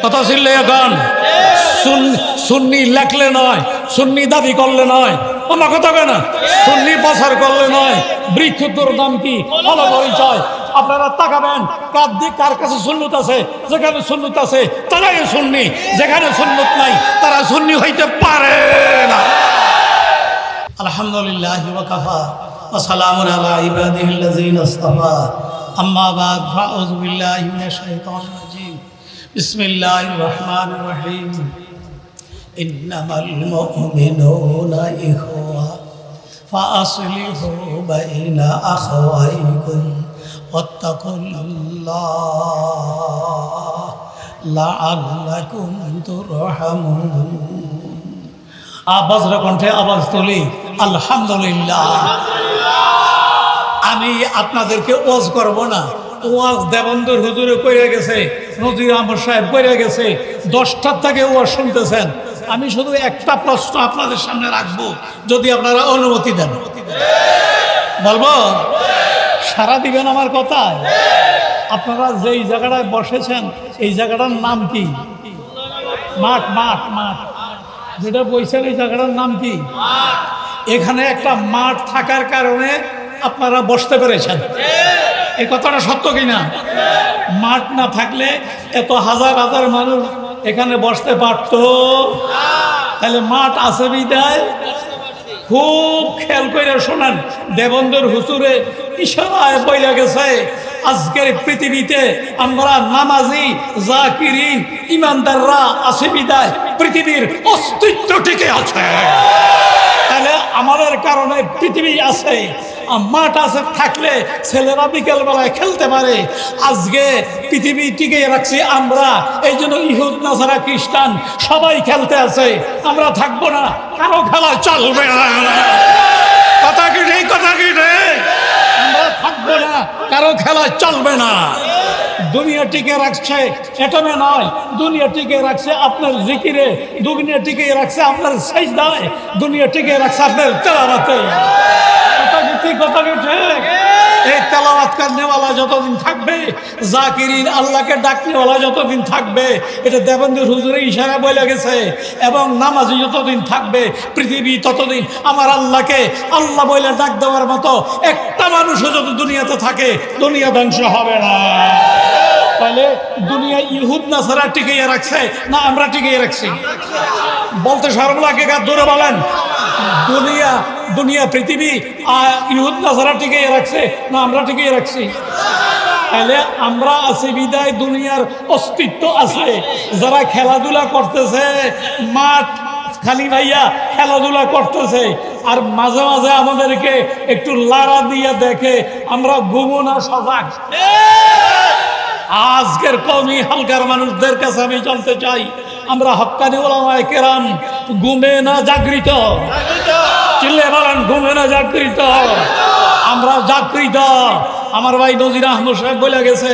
কথা ছিল এখন সুন্নি লেখলে নয়, সুন্নি দাবি করলে নয়, আমার কথা কেন, সুন্নি প্রচার করলে নয়। বৃক্ষতর নাম কি, ফল পরিচয়। আপনারা তাকাবেন কার কাছে সুন্নত আছে, যেখানে সুন্নত আছে তারাই সুন্নি, যেখানে সুন্নত নাই তারা সুন্নি হইতে পারে না। আলহামদুলিল্লাহ ওয়া কাফা ওয়া সালামুন আলা ইবাদিহিল্লাযিনা ইসতাফা, আম্মা বা'দ, ফাউযু বিল্লাহি মিনাশ শাইতানির রাজীম। বিসমিল্লাহির রহমানির রহিম। ইন্নামাল মুমিনুনা ইখওয়া ফাআসলিহু বাইনা আখাওয়াইকুম ওয়াত্তাকুল্লাহ লাআল্লাকুম তুরহামুন। বজ্র কণ্ঠে আওয়াজ তুলি আলহামদুলিল্লাহ। আমি আপনাদেরকে ওয়াজ করব না, ওয়াজ দেবন্দর হুজুরে কইরা গেছে, নজির আহমদ সাহেব কইরা গেছে, 10টার থেকে ওয়াজ শুনতেছেন। আমি শুধু একটা প্রশ্ন আপনাদের সামনে রাখবো, যদি আপনারা অনুমতি দেন। বলবো? সারা দিবেন আমার কথায়? আপনারা যেই জায়গাটায় বসেছেন এই জায়গাটার নাম কি? মাঠ মাঠ মাঠ যেটা বলছেন এই জায়গাটার নাম কি? এখানে একটা মাঠ থাকার কারণে আপনারা বসতে পেরেছেন, এই কথাটা সত্য কিনা? মাঠ না থাকলে এত হাজার হাজার মানুষ এখানে বসতে পারত? তাহলে মাঠ আছে বিদায়। খুব খেয়াল করে শোনেন, দেবন্দর হুজুরে ইশারায় বইলা গেছে আজকের পৃথিবীতে আমরা নামাজি, জাকিরিন, ইমানদাররা আছে বিদায় পৃথিবীর অস্তিত্ব টিকে আছে। তাহলে আমাদের কারণে পৃথিবী আছে, মাঠ আছে থাকলে ছেলেরা বিকেল বেলায় খেলতে পারে। আজকে পৃথিবী টিকে রাখছি আমরা, এই জন্য ইহুদ নাসারা খ্রিস্টান সবাই খেলতে আছে, আমরা থাকবো না, কারো খেলা চলবে না। কথা কি রে? কথা কি রে? আমরা থাকবো না, কারো খেলা চলবে না। দুনিয়া টিকে রাখছে এটমে নয়, দুনিয়া টিকে রাখছে আপনার জিকিরে, দুনিয়া টিকে রাখছে আপনার সাজদায়, দুনিয়া টিকে রাখছে আপনার তেলাওয়াতে। কথা কি ঠিক? কথা কি ঠিক? এই তেলাওয়াত করনেওয়ালা যতদিন থাকবে, জাকিরিন আল্লাহকে ডাকনেওয়ালা যতদিন থাকবে, এটা দেবন্দর হুজুরের ইশারা বলে গেছে, এবং নামাজি যতদিন থাকবে পৃথিবী ততদিন আমার আল্লাহকে আল্লাহ বলে ডাক দেওয়ার মতো একটা মানুষও যদি দুনিয়াতে থাকে দুনিয়া ধ্বংস হবে না। তাহলে দুনিয়া ইহুদ নাসারা টিকিয়ে রাখছে না আমরা টিকিয়ে রাখছি? বলতে শরম লাগে? দূরে বলেন। দুনিয়া পৃথিবী ইহুদ নাসারা টিকিয়ে রাখছে না আমরা টিকিয়ে রাখছি? তাহলে আমরা আছি বিদায় দুনিয়ার অস্তিত্ব আছে। যারা খেলাধুলা করতেছে, মাঠ খালি ভাইয়া খেলাধুলা করতেছে, আর মাঝে মাঝে আমাদেরকে একটু লাড়া দিয়ে দেখে, আমরা ঘুমো না সজাগ। আজকের কওমি হালকার মানুষদের কাছে আমি জানতে চাই, আমরা হক্কানি উলামায়ে কেরাম ঘুমে না জাগৃত? চিল্লে বলেন, ঘুমে না জাগৃত? আমরা জাগৃত। আমার ভাই নজির আহমদ সাহেব বলে গেছে,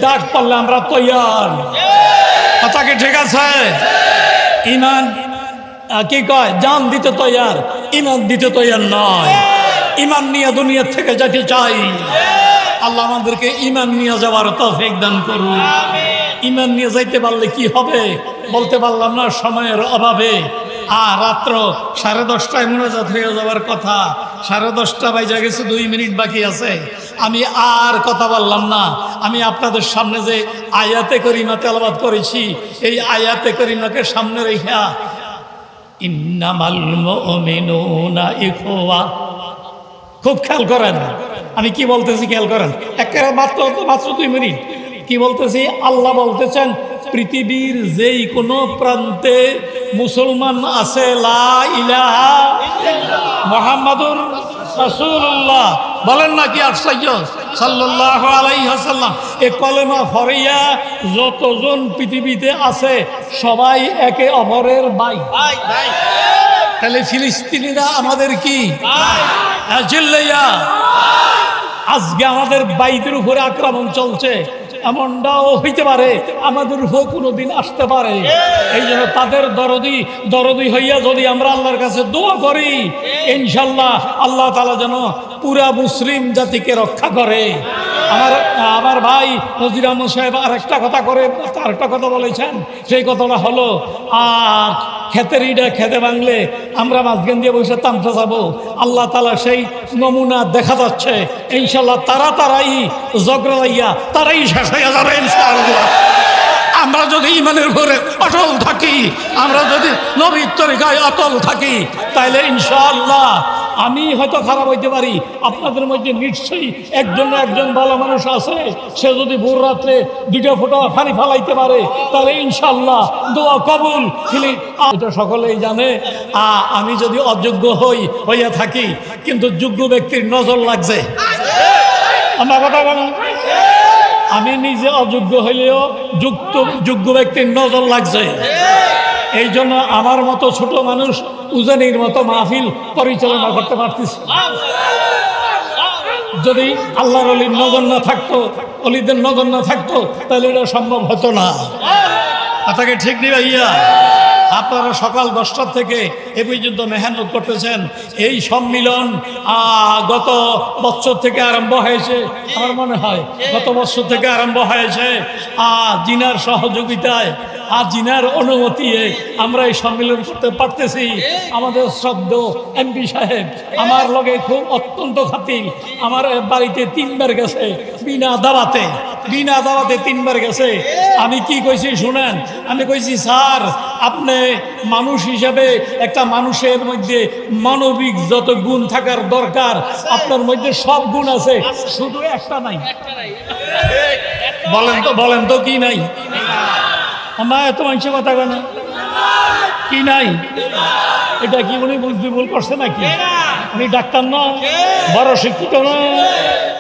ডাক পড়লে আমরা তৈয়ার। কথা কি ঠিক আছে? ইমান কি কয়? জান দিতে তৈয়ার, ইমান দিতে তৈয়ার নয়। ইমান নিয়ে দুনিয়ার থেকে যেতে চাই। আল্লাহ আমাদেরকে ইমান নিয়ে যাওয়ার তৌফিক দান করুন। ইমান নিয়ে যাইতে পারলে কি হবে বলতে পারলাম না সময়ের অভাবে। আর রাত্র 10:30টায় মুনাজাত হয়ে যাওয়ার কথা, 10:30 বাজে গেছে, 2 মিনিট বাকি আছে। আমি আর কথা বললাম না। আমি আপনাদের সামনে যে আয়াতে করিমা তেলাওয়াত করেছি, এই আয়াতে করিমাকে সামনে রেখা ইন্নামাল মুমিনুনা ইখওয়া, খুব খেয়াল করেন আমি কি বলতেছি, খেয়াল করেন। একেবারে মাত্র 2 মিনিট। কি বলতেছি? আল্লাহ বলতেছেন পৃথিবীর যেই কোনো প্রান্তে মুসলমান আছে, লা ইলাহা মুহাম্মাদুর রাসূলুল্লাহ বলেন না কি? আশ্চর্য! সাল্লাল্লাহু আলাইহি ওয়াসাল্লাম এই কলেমা ফরিয়া যতজন পৃথিবীতে আছে সবাই একে অপরের ভাই। তাহলে ফিলিস্তিনিরা আমাদের কি? জিল্লাইয়া আজকে আমাদের বাইদের উপরে আক্রমণ চলছে, এমনটাও হইতে পারে আমাদের উপর কোনোদিন আসতে পারে। এই জন্য তাদের দরদি হইয়া যদি আমরা আল্লাহর কাছে দোয়া করি, ইনশাল্লাহ আল্লাহ তাআলা যেন পুরা মুসলিম জাতিকে রক্ষা করে। আমার আমার ভাই নজির আহমদ সাহেব আরেকটা কথা বলেছেন, সেই কথাটা হলো ক্ষেতের ইটা খেতে ভাঙলে আমরা মাঝখান দিয়ে বসে তামতে যাবো। আল্লাহ তাআলা সেই নমুনা দেখা যাচ্ছে। ইনশাল্লাহ তারাই জগরাইয়া তারাই শেষ হয়ে যাবে ইনশাআল্লাহ। আমরা যদি ইমানের উপরে অটল থাকি, আমরা যদি নবীর তরিকায় অটল থাকি, তাইলে ইনশাআল্লাহ আমি হয়তো খারাপ হইতে পারি, আপনাদের মধ্যে নিশ্চয়ই একজন ভালো মানুষ আছে, সে যদি ভোর রাত্রে 2টা ফোঁটা পানি ফালাইতে পারে, তাহলে ইনশাআল্লাহ দোয়া কবুল। এটা সকলেই জানে। আমি যদি অযোগ্য হইয়া থাকি, কিন্তু যোগ্য ব্যক্তির নজর লাগছে। আমার কথা বলেন, আমি নিজে অযোগ্য হইলেও যোগ্য ব্যক্তির নজর লাগছে। এই জন্য আমার মতো ছোট মানুষ উজানির মতো মাহফিল পরিচালনা করতে পারতেছি। যদি আল্লাহর অলির নজর না থাকতো, অলিদের নজর না থাকতো, তাহলে এটা সম্ভব হতো না। আপনাকে ঠিক নেই ভাইয়া? আপনারা সকাল 10টার থেকে এ পর্যন্ত মেহনত করতেছেন। এই সম্মিলন গত বছর থেকে আরম্ভ হয়েছে, আমার মনে হয় গত বছর থেকে আরম্ভ হয়েছে। জিনার সহযোগিতায় জিনার অনুমতি আমরা এই সম্মিলন করতে পারতেছি। আমাদের শ্রদ্ধেয় এমপি সাহেব আমার লগে খুব অত্যন্ত খাতির। আমার বাড়িতে 3বার গেছে, বিনা দাওয়াতে 3বার গেছে। আমি কি কইছি শুনেন? আমি কইছি, স্যার আপনি মানুষ হিসাবে একটা মানুষের মধ্যে মানবিক যত গুণ থাকার দরকার, আপনার মধ্যে সব গুণ আছে, শুধু একটা নাই। বলেন তো কি নাই? আমরা এত মানুষের কথা কেন কি নাই? এটা কি উনি বুঝতে ভুল করছে নাকি? উনি ডাক্তার না, বড় শিক্ষিত না,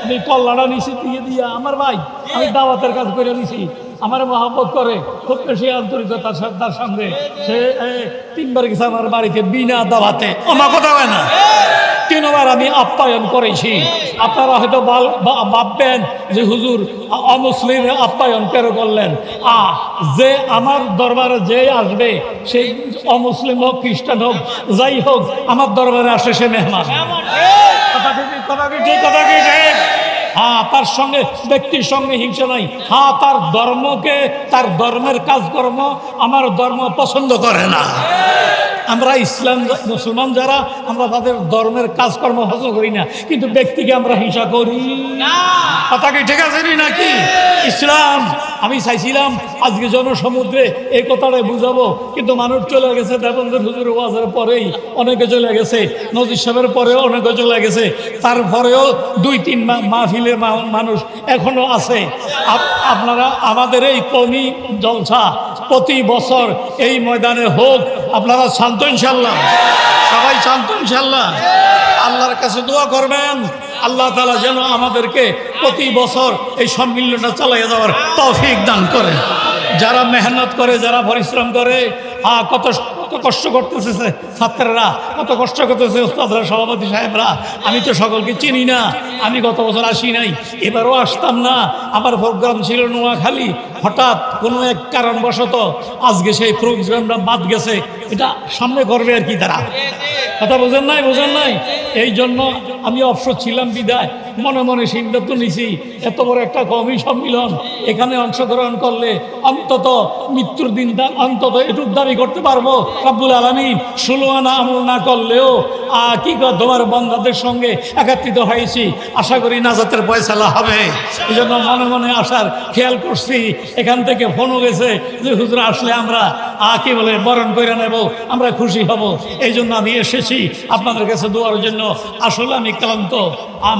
আমি কল্যাণা নিছি দিয়া আমার ভাই, আমি দাওয়াতের কাজ করে নিছি। আমার মহব্বত করে, খুব বেশি আন্তরিকতার তার সঙ্গে। সে 3বার গেছে আমার বাড়িতে বিনা দাওয়াতে। আমার কথা হয় না? 3বার আমি আপ্যায়ন করেছি। আপনারা হয়তো ভাববেন যে হুজুর অমুসলিম আপ্যায়ন কেন করলেন। যে আমার দরবারে যে আসবে, সেই অমুসলিম হোক, খ্রিস্টান হোক, যাই হোক, আমার দরবারে আসে সে মেহমান। কথা কি ঠিক? তার সঙ্গে ব্যক্তির সঙ্গে হিংসা নাই। তার ধর্মকে, তার ধর্মের কাজকর্ম আমার ধর্ম পছন্দ করে না। আমরা ইসলাম মুসলমান যারা, আমরা তাদের ধর্মের কাজকর্ম পছন্দ করি না, কিন্তু ব্যক্তিকে আমরা হিংসা করি। কথা কি ঠিক আছে নাকি? ইসলাম আমি চাইছিলাম আজকে জনসমুদ্রে এই কথাটাই বুঝাবো, কিন্তু মানুষ চলে গেছে। দেবন্দ্র হুজুর ওয়াজের পরেই অনেকে চলে গেছে, নজির সাহেবের পরেও অনেকে চলে গেছে, তারপরেও 2-3 মাহফিলের মানুষ এখনো আছে। আপনারা আমাদের এই কওমি জলসা প্রতি বছর এই ময়দানে হোক। আপনারা শান্ত ইনশাল্লাহ, সবাই শান্ত ইনশাল্লাহ। আল্লাহর কাছে দোয়া করবেন, আল্লাহ তাআলা যেন আমাদেরকে প্রতি বছর এই সম্মিলনটা চালিয়ে যাওয়ার তৌফিক দান করে। যারা মেহনত করে, যারা পরিশ্রম করে, কত কষ্ট করতেছে ছাত্ররা, কত কষ্ট করতেছে উস্তাদরা, সভাপতি সাহেবরা। আমি তো সকলকে চিনি না, আমি গত বছর আসি নাই, এবারও আসতাম না। আমার প্রোগ্রাম ছিল নোয়াখালী, হঠাৎ কোনো এক কারণবশত আজকে সেই প্রোগ্রামটা বাদ গেছে। এটা সামনে করবে আর কি তারা। কথা বোঝেন নাই? এই জন্য আমি অবসর ছিলাম বিদায় মনে মনে সিদ্ধান্ত নিছি, এত বড় একটা কওমি সম্মিলন, এখানে অংশগ্রহণ করলে অন্তত মৃত্যুর দিন অন্তত এটুক দাবি করতে পারবো, রব্বুল আলামিন 16 আনা আমল না করলেও কি তোমার বন্ধাদের সঙ্গে একত্রিত হয়েছি, আশা করি নাজাতের ফয়সালা হবে। এই জন্য মনে মনে আসার খেয়াল করছি। এখান থেকে ফোনও গেছে যে হুজুর আসলে আমরা কি বলে বরণ করে নেব, আমরা খুশি হব। এই জন্য আমি এসেছি আপনাদের কাছে দোয়ার জন্য। আসলে আমি ক্লান্ত,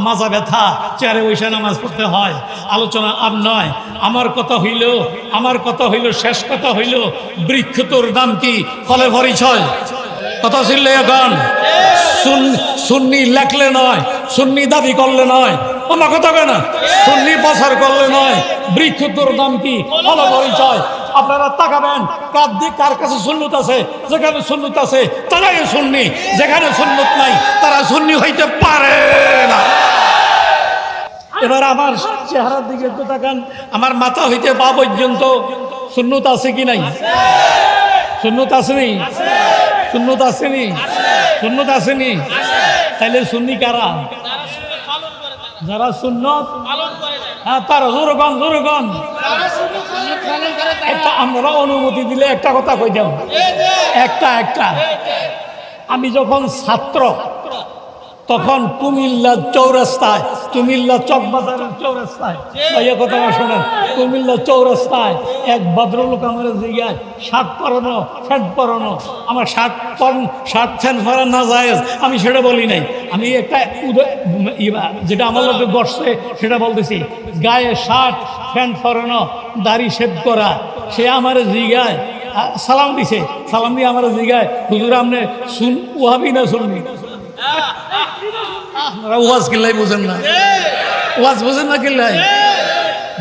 মাজা ব্যথা, চেয়ারে বসে নামাজ পড়তে হয়, আলোচনা আর নয়। আমার কথা হইল শেষ কথা হইল, বৃক্ষ তোর দাম কি, ফলে পরিচয়। কথা ছিল এখন সুন্নি লেখলে নয়, সুন্নি দাবি করলে নয়, আমার কথা কেন, সুন্নি প্রচার করলে নয়, বৃক্ষ তোর দাম কি, ফলে পরিচয়। আপনারা তাকাবেন কার কাছে সুন্নত আছে, যেখানে সুন্নত আছে তারাই সুন্নি, যেখানে সুন্নত নাই তারা সুন্নি হইতে পারে না। এবার আমার চেহারার দিকে একটু তাকান, আমার মাথা হইতে পা পর্যন্ত সুন্নত আছে কি নাই? সুন্নত আসেনি? সুন্নত আসেনি? সুন্নত আসেনি? তাইলে সুন্নি কারা? যারা সুন্নত হ্যাঁ তার জোরগণ জোরগণ একটা আমরা অনুমতি দিলে একটা কথা কই দেব একটা আমি যখন ছাত্র তখন কুমিল্লা চৌরাস্তায় কুমিল্লা চকবাজারের চৌরাস্তায় ভাইয়া কথা শোনেন কুমিল্লা চৌরাস্তায় এক ভদ্রলোক আমার জিজ্ঞাসা শার্ট পরানো প্যান্ট পরানো আমার শার্ট প্যান্ট পরানো না যায় আমি সেটা বলি নাই আমি একটা যেটা আমার লোকে বসছে সেটা বলতেছি গায়ে শার্ট প্যান্ট পরানো দাড়ি শেভ করা সে আমার জিজ্ঞাসা সালাম দিছে সালাম দিয়ে আমার জিজ্ঞাসা হুজুর আপনি শুন ওয়াবি না শুনবি ওয়াজ কিল্লাই বুঝেন না ওয়াজ বুঝেন না কিল্লাই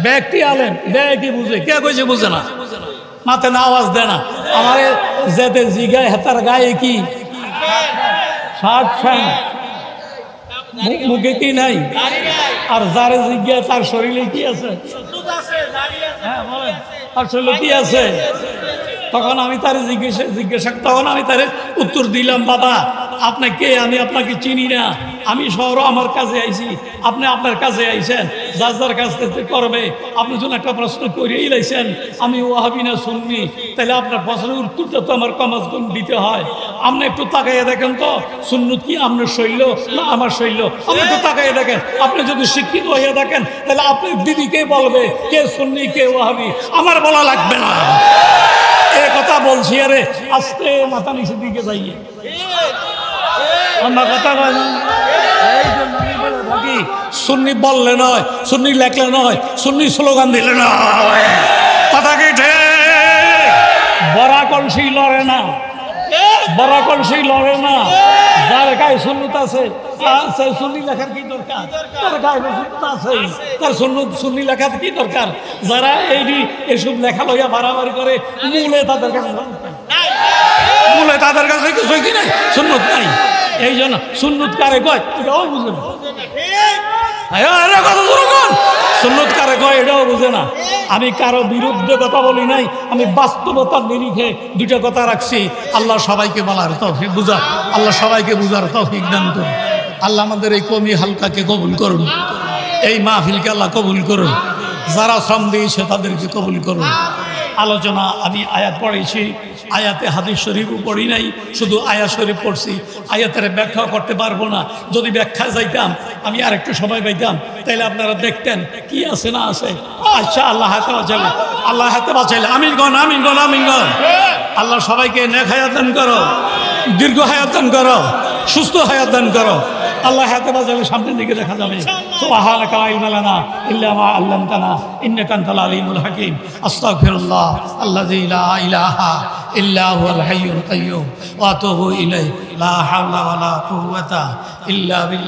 ব্যক্তি আলেন ব্যক্তি বুঝে কে কইছে বুঝে না মাথে না আওয়াজ দেয় না আমার যেতে জিগায় হেতার গায়ে কি শার্ট প্যান্ট মুখে কি নাই আর যারে জিজ্ঞাসা তার শরীরে কি আছে হ্যাঁ বলেন তার শরীরে কি আছে তখন আমি তার জিজ্ঞাসা তখন আমি তার উত্তর দিলাম বাবা আপনি কে আমি আপনাকে চিনি না আমি শহর আমার কাছে আইছি আপনি আপনার কাছে আইছেন যার যার কাছ থেকে করবে আপনি যখন একটা প্রশ্ন করেই লাইছেন আমি ওয়াহাবি না সুন্নি তাহলে আপনার প্রশ্নের উত্তরটা তো আমার কমাজ কম দিতে হয় আপনি একটু তাকাইয়া দেখেন তো সুন্নত কি আপনার শৈল না আমার শৈল আপনি একটু তাকাইয়া দেখেন আপনি যদি শিক্ষিত হইয়া দেখেন তাহলে আপনি দিদিকে বলবে কে সুন্নি কে ওয়াহাবি আমার বলা লাগবে না এই কথা বলছি আরে আস্তে মাথা নিচের দিকে যাইয়ে আমার কথা কয় না এই জন্য আমি বলে থাকি সুন্নি বললে নয় সুন্নি লেখলে নয় সুন্নি স্লোগান দিলে নয় কথা কি ঠিক বড়া কলসি লড়ে না বড়া কলসি লড়ে না যার গায়ে সুন্নত আছে তার সুন্নি লেখার কি দরকার তার গায়ে সুন্নত আছে তার সুন্নি লেখার কি দরকার যারা এইসব লেখা লইয়া বাড়াবাড়ি করে মূলে তাদের কাছে কিছুই কি নাই সুন্নত নাই এই জন্য সুন্নত কারে কয় এটাও বুঝে না সুন্নত কারে কয় এটাও বুঝে না আমি কারো বিরুদ্ধে কথা বলি নাই আমি বাস্তবতার নিরিখে দুটো কথা রাখছি আল্লাহ সবাইকে বলার তৌফিক বুঝা আল্লাহ সবাইকে বুঝার তৌফিক দান করুন আল্লাহ আমাদের এই কমি হালকাকে কবুল করুন এই মাহফিলকে আল্লাহ কবুল করুন যারা শ্রম দিয়েছে তাদেরকে কবুল করুন আলোচনা আমি আয়াত পড়েছি আয়াতে হাদিস শরীফও পড়ি নাই শুধু আয়াত শরীফ পড়ছি আয়াতের ব্যাখ্যা করতে পারবো না যদি ব্যাখ্যা যাইতাম আমি আর একটু সময় পাইতাম তাইলে আপনারা দেখতেন কি আছে না আছে আচ্ছা আল্লাহ হাতে বাঁচাইলে আল্লাহ হাতে বাঁচাইলে আমিন গণ আল্লাহ সবাইকে নেক হায়াত দান করো দীর্ঘ হায়াত দান করো সুস্থ হায়াত দান করো আল্লাহ হাতে বাঁচালে সামনের দিকে দেখা যাবে সুবহানাকা লা ইলমা লানা ইল্লা মা আল্লামতানা ইন্নাকা আনতাল আলিমুল হাকীম আস্তাগফিরুল্লাহ আল্লাযী লা ইলাহা ইল্লা হুয়াল হাইয়ুল কাইয়্যুম ওয়া আতুবু ইলাইহি লা হাওলা ওয়া লা কুওয়াতা ইল্লা বিল্লাহ।